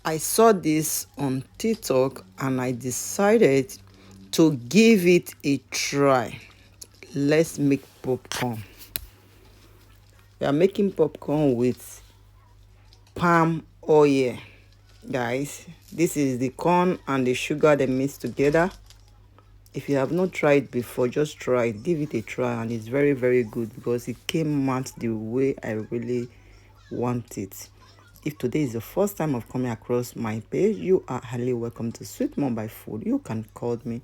I saw this on TikTok and I decided to give it a try. Let's make popcorn. We are making popcorn with palm oil, guys. This is the corn and the sugar they mix together. If you have not tried before, just try it. Give it a try, and it's very, very good because it came out the way I really want it. If today is the first time of coming across my page, you are highly welcome to Sweet Mom by Food. You can call me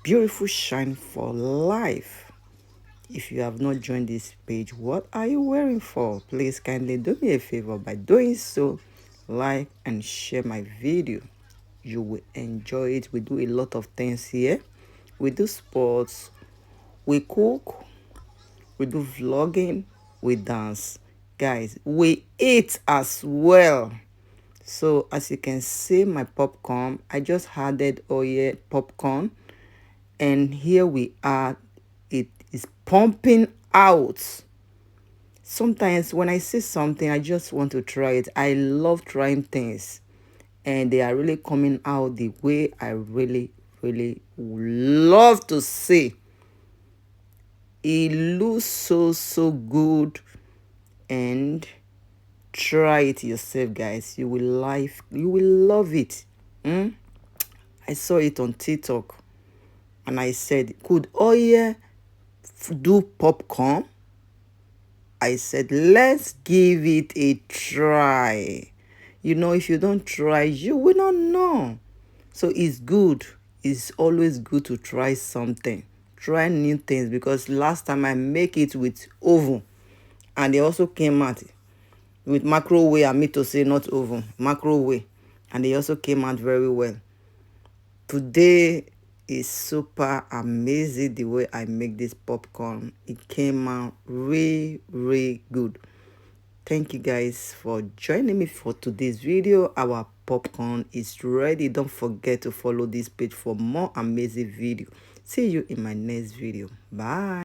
Beautiful Shine for Life. If you have not joined this page, what are you waiting for? Please kindly do me a favor by doing so. Like and share my video. You will enjoy it. We do a lot of things here. We do sports, we cook, we do vlogging, we dance. Guys, we eat as well. So as you can see, my popcorn, I just added oil popcorn, and here we are. It is pumping out. Sometimes when I see something, I just want to try it. I love trying things, and they are really coming out the way I really, really love to see. It looks so good, and try it yourself, guys. You will love it. I saw it on TikTok and I said, could oil do popcorn? I said, let's give it a try. You know, if you don't try, you will not know. So it's good. It's always good to try something. Try new things, because last time I make it with oven and they also came out with microwave. I mean to say not oven, microwave, and they also came out very well. Today is super amazing the way I make this popcorn. It came out really good. Thank you guys for joining me for today's video. Our popcorn is ready. Don't forget to follow this page for more amazing video. See you in my next video. Bye.